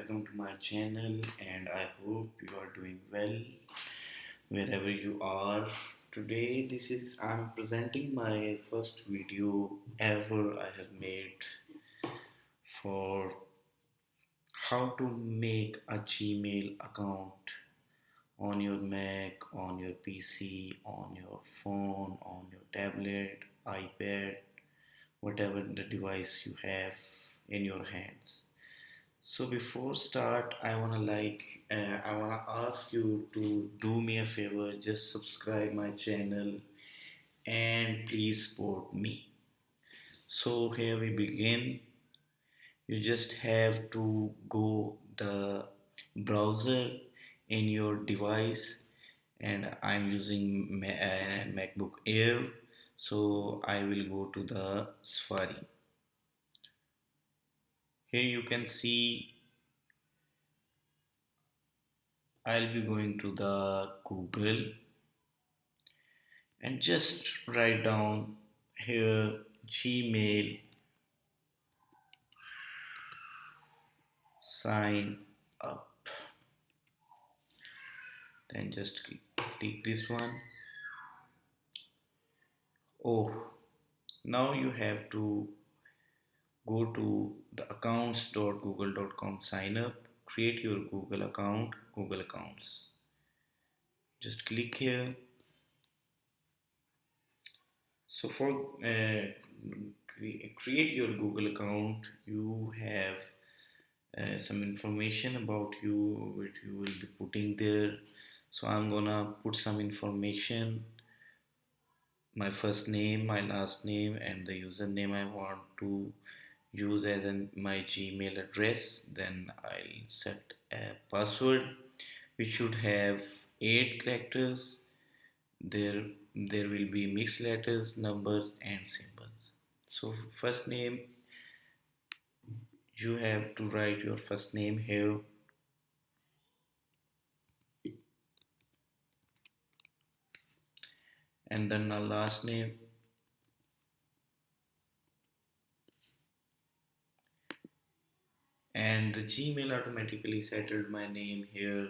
welcome to my channel, and I hope you are doing well wherever you are. Today, I'm presenting my first video ever I have made for how to make a Gmail account on your Mac, on your PC, on your phone, on your tablet, iPad, whatever the device you have in your hands. So before start, I wanna ask you to do me a favor. Just subscribe my channel and please support me. So here we begin. You just have to go the browser in your device, and I'm using MacBook Air. So I will go to the Safari. Here you can see I'll be going to the Google and just write down here Gmail sign up. Then just click this one. Oh, now you have to go to the accounts.google.com, sign up, create your Google account, Google Accounts. Just click here. So for create your Google account, you have some information about you which you will be putting there. So I'm gonna put some information, my first name, my last name, and the username I want to use as my Gmail address. Then I'll set a password which should have 8 characters. There will be mixed letters, numbers, and symbols. So first name, you have to write your first name here, and then the last name, and the Gmail automatically settled my name here,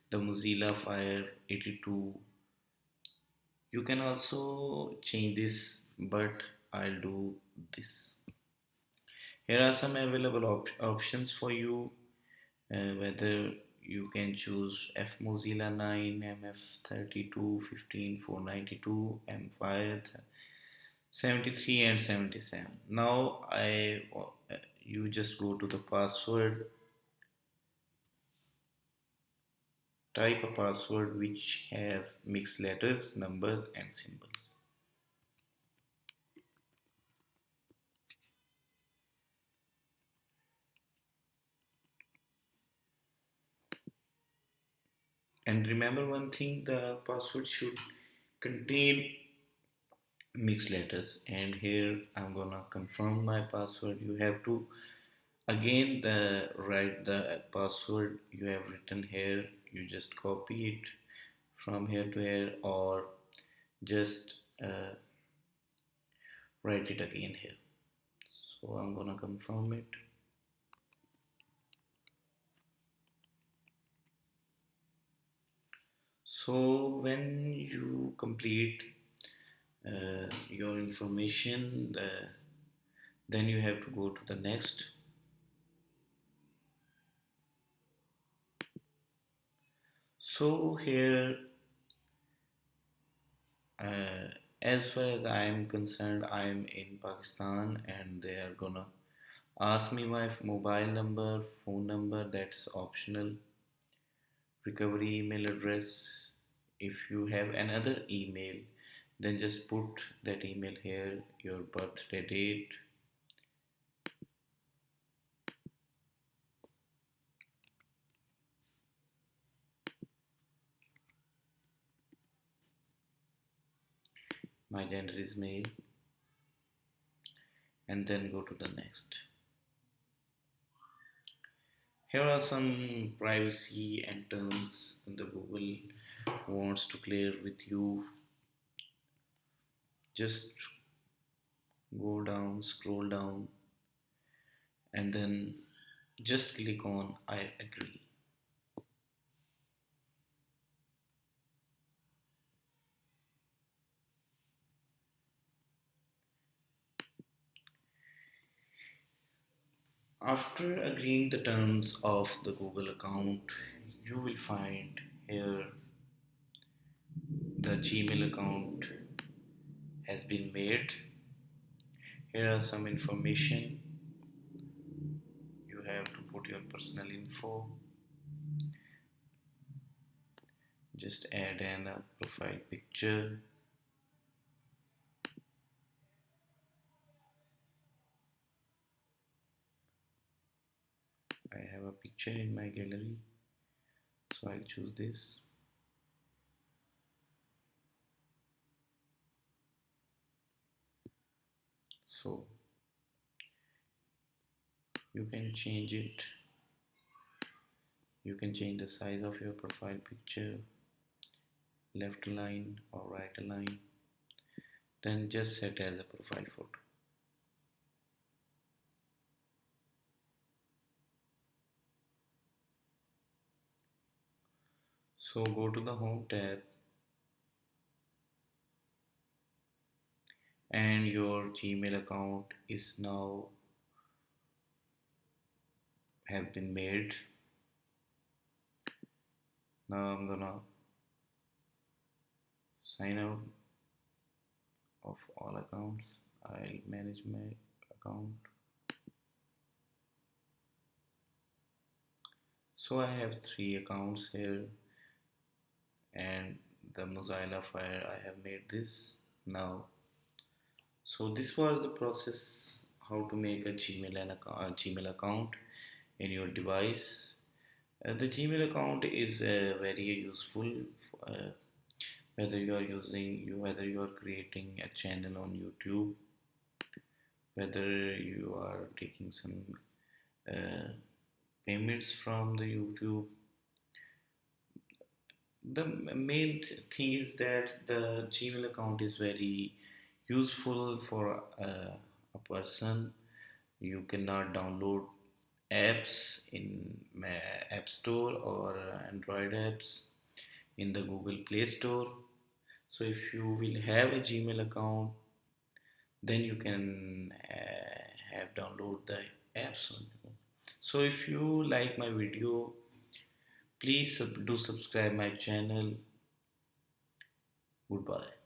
the Mozilla Fire 82. You can also change this, but I'll do this. Here are some available options for you, whether you can choose F Mozilla 9, MF32, 15, 492, M5, 73 and 77. Now you just go to the password, type a password which have mixed letters, numbers, and symbols. And remember one thing, the password should contain mixed letters. And here I'm gonna confirm my password. You have to again write the password you have written here. You just copy it from here to here, or just write it again here. So I'm gonna confirm it. So when you complete your information, then you have to go to the next. So here, as far as I am concerned, I am in Pakistan, and they are gonna ask me my mobile number, phone number, that's optional. Recovery email address. If you have another email, then just put that email here, your birthday date, my gender is male, and then go to the next. Here are some privacy and terms the Google wants to clear with you. Just go down, scroll down, and then Just click on I agree. After agreeing the terms of the Google account, you will find here the Gmail account has been made. Here are some information. You have to put your personal info. Just add an profile picture. I have a picture in my gallery, so I'll choose this. So you can change it. You can change the size of your profile picture, left line or right line. Then just set as a profile photo. So go to the home tab and your Gmail account is now have been made. Now I'm gonna sign out of all accounts. I'll manage my account. So I have three accounts here and the Mozilla Fire I have made this now. So this was the process how to make a Gmail account in your device. The Gmail account is very useful uh, whether you are creating a channel on YouTube, whether you are taking some uh, payments from the YouTube. The main thing is that the Gmail account is very useful for a person. You cannot download apps in App Store or Android apps in the Google Play Store. So if you will have a Gmail account, then you can have download the apps on. So if you like my video, please do subscribe my channel. Goodbye.